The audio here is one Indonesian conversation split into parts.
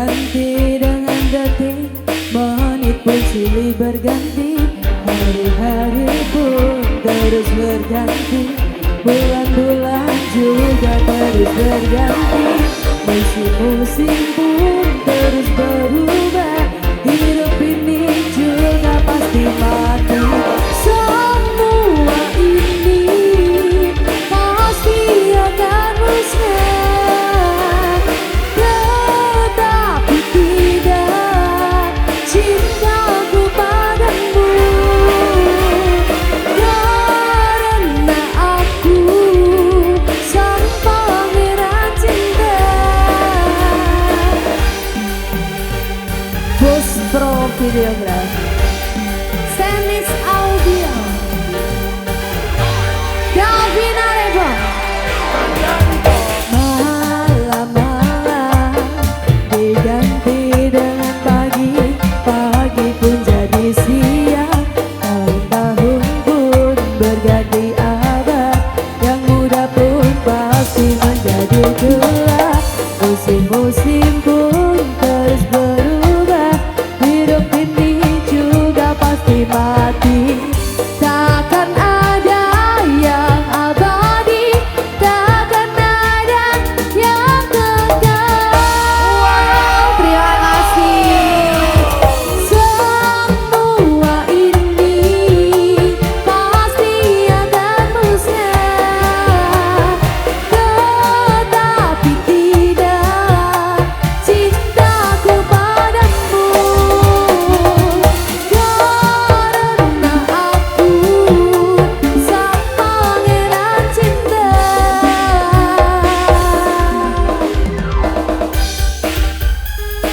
berganti dengan detik, menit pun silih berganti, hari-hari pun terus berganti, bulan-bulan juga terus berganti, musim-musim pun terus berubah, hidup ini juga pasti mati. Semua ini pasti akan musnah, tetapi tidak cintaku padamu, karena aku sang pangeran cinta. Bos Pro Videografi, Senis Audio, Calvin Arebo. Malam-malam diganti dengan pagi, pagi pun jadi siang, tahun-tahun pun berganti abad, yang muda pun pasti menjadi tua, musim-musim pun terus berubah, hidup ini juga pasti mati. Takkan ada yang abadi, takkan ada yang kekal. Terima kasih. Semua ini pasti akan musnah, tetapi tidak cintaku padamu, karena aku sang pangeran cinta.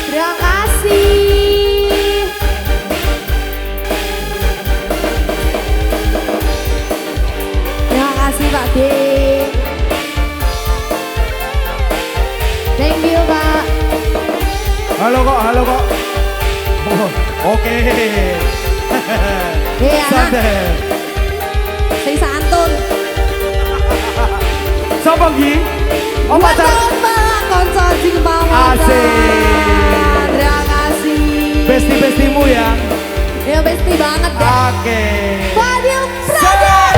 Terima kasih. Terima kasih Pak D. Thank you Pak. Halo kok, halo kok. Oh, oke. Hei anak, Santai. si santun. Siapa Gi? Oh pacar. Mbak konco sing pamon. Asik. Terima kasih. Besti-bestimu ya. Ya besti banget ya. Oke. Fadil Project.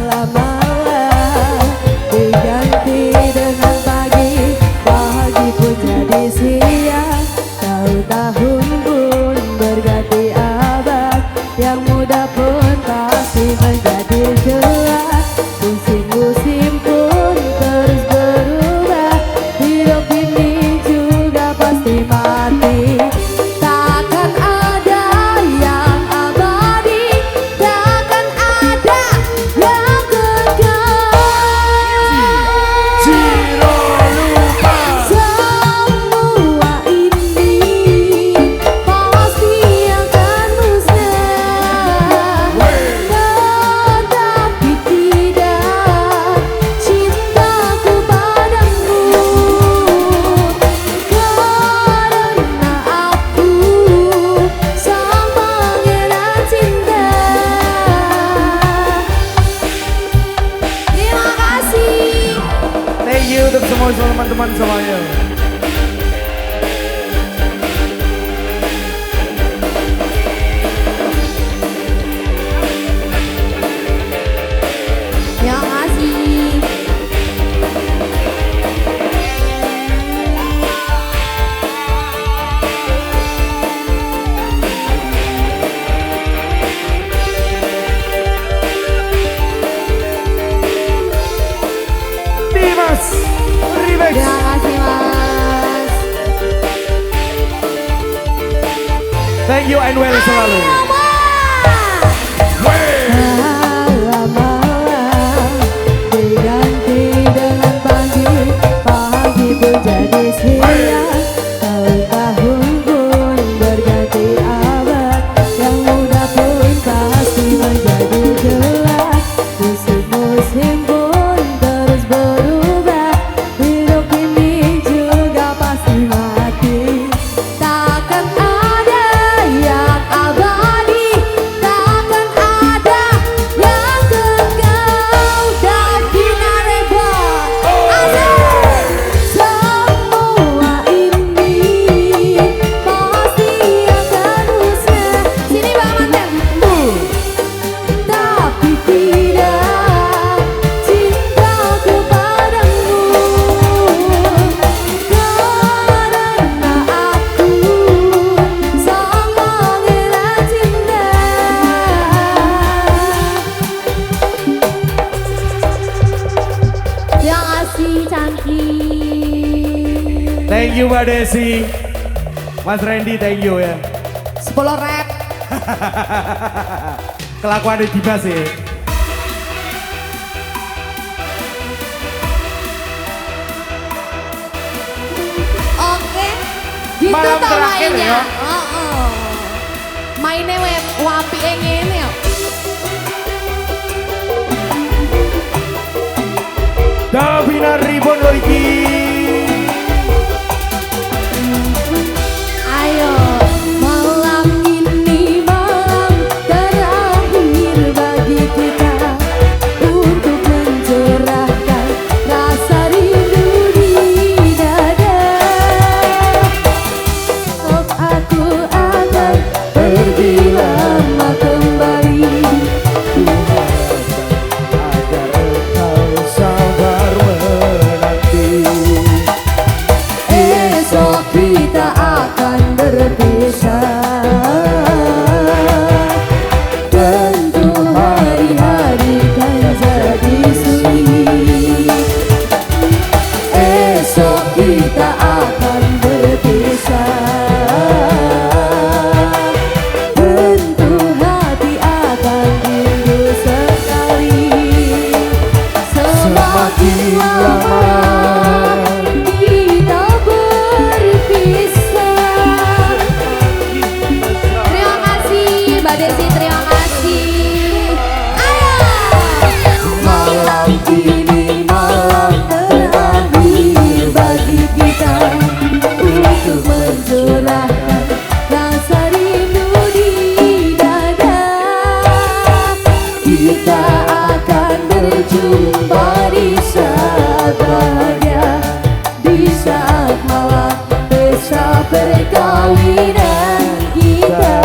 Malam-malam diganti dengan pagi, pagi pun jadi siang, tahun-tahun pun berganti abad, yang muda pun pasti menjadi tua, musim-musim pun terus berubah, hidup ini juga pasti mati. Takkan ada yang abadi, takkan ada yang kekal. Ciro lupa. Semua ini pasti akan musnah, tetapi tidak cintaku padamu, karena aku sang pangeran cinta. Terima kasih. Thank you untuk semua teman-teman semuanya. Terima kasih. Dimas Remix. Terima kasih Mas. Thank you and well selalu. Malam-malam diganti dengan pagi, pagi pun jadi siang, tahun-tahun pun berganti abad, yang muda pun pasti menjadi tua, musim-musim pun terus berubah, hidup ini juga pasti mati. Takkan ada yang abadi, you Mbak Desi. Mas Randy thank you ya. 10 rep. Kelakuan Dimas sih. Oke. Gitu Malam tak terakhir mainnya. ya. Mainnya wapi ngene ya. Davina Ribon Loriki. Ayo, malam ini malam terakhir bagi kita untuk mencurahkan rasa rindu di dada. Sok aku akan pergi lama kembali. Agar engkau sabar menanti. Esok kita akan berpisah. Tentu hari-hari kan jadi sulit. Esok kita akan berpisah. Tentu hati akan rindu sekali. Semakin lama kita berpisah. Terima kasih Mbak Desi, terima kasih. Ayo. Malam ini malam terakhir bagi kita untuk mencurahkan rasa rindu di dada. Kita akan berjumpa di saat bahagia, di saat malam pesta perkawinan kita.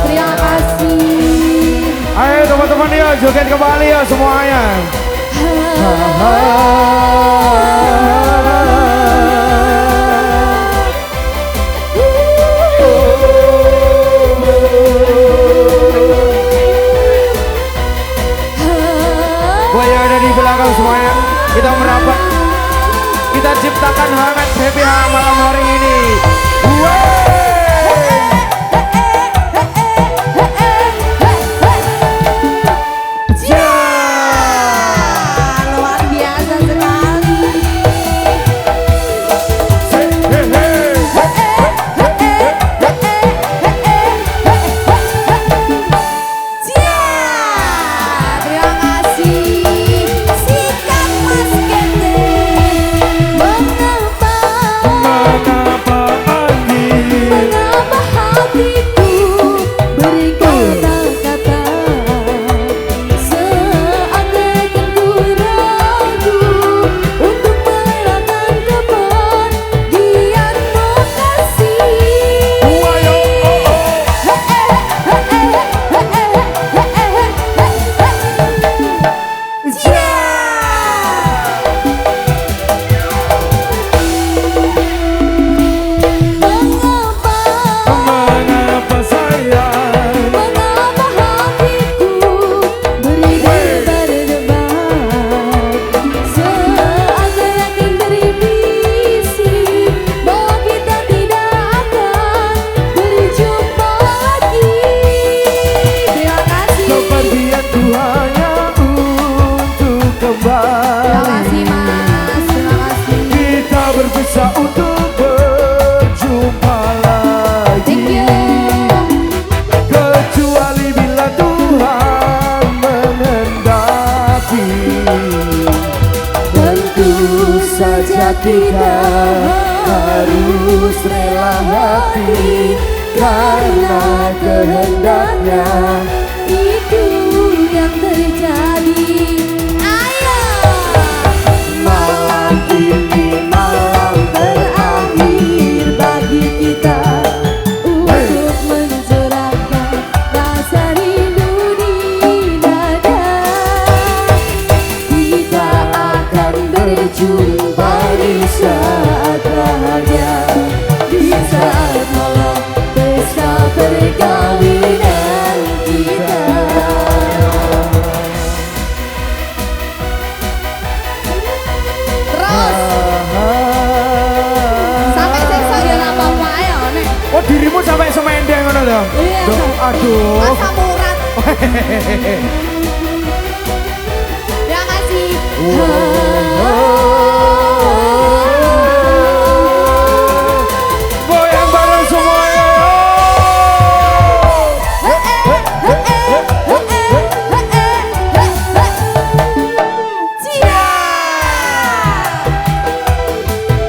Terima kasih. Ayo teman-teman ya, joget kembali ya semuanya. Buat yang ada di belakang semuanya, kita merapat, kita ciptakan hangat happy malam hari ini. Luar biasa sekali. Terima kasih. Sikat Mas Kete. Mengapa hatiku berkata-kata seakan ku ragu untuk merelakan kepergianmu Mengapa sayang? Mengapa hatiku berdebar-debar seakan berimbisi bahwa kita tidak akan berjumpa lagi. Terima kasih. Kepergianku hanya untuk kembali. Terima kasih Mas. Terima kasih. Kita berpisah untuk berjumpa lagi. Thank you. Kecuali bila Tuhan menghendaki. Tentu saja kita harus rela hati karena kehendaknya itu yang terjadi. Ayo. Malam ini malam terakhir bagi kita untuk mencurahkan rasa rindu di dada. Kita akan berjumpa di saat bahagia, di saat malam pesta perkawinan kita. Terima kasih. Goyang bareng semuanya.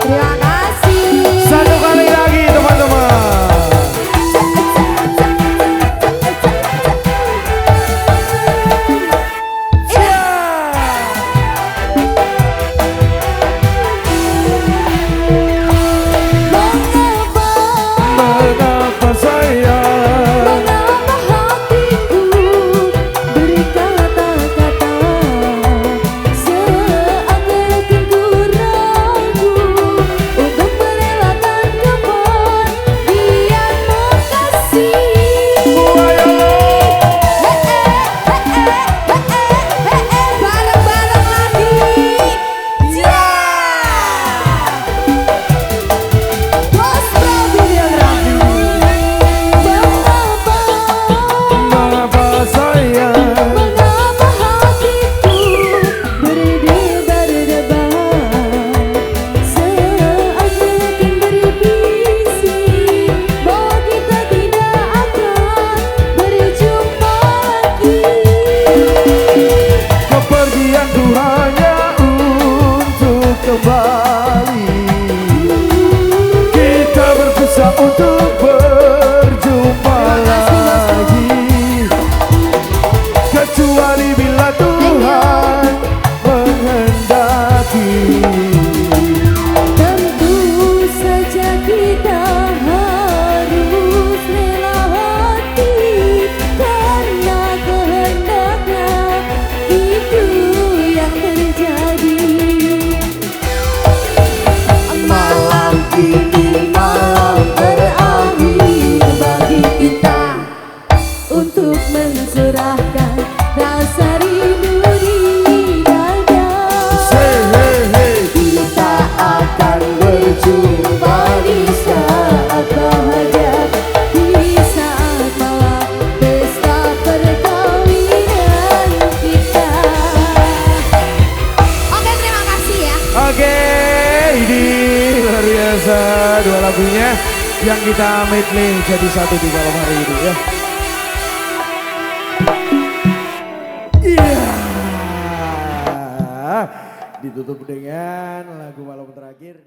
Terima kasih. Satu kali lagi teman-teman. Mengapa saya Mengapa hatiku berkata-kata seakan ku ragu untuk merelakan kepergianmu kasih. Bareng-bareng lagi. Bos Pro Videografi. Mengapa saya Mengapa hatiku berdebar-debar seakan berbisik bahwa kita tidak akan berjumpa lagi. kepergian ku hanya untuk kembali. Kita berpisah untuk berjumpa lagi. Kecuali bila Tuhan menghendaki. Tentu saja kita harus rela hati karena kehendaknya itu yang terjadi. Malam ini malam terakhir bagi kita untuk mencerahkan rasa rindu di dada. Hey, hey, hey. Kita akan berjumpa di saat bahagia, di saat malam pesta perkawinan kita. Oke, terima kasih ya. Oke, ini luar biasa dua lagunya yang kita medley jadi satu di malam hari ini ya. Iya. Ditutup dengan lagu malam terakhir.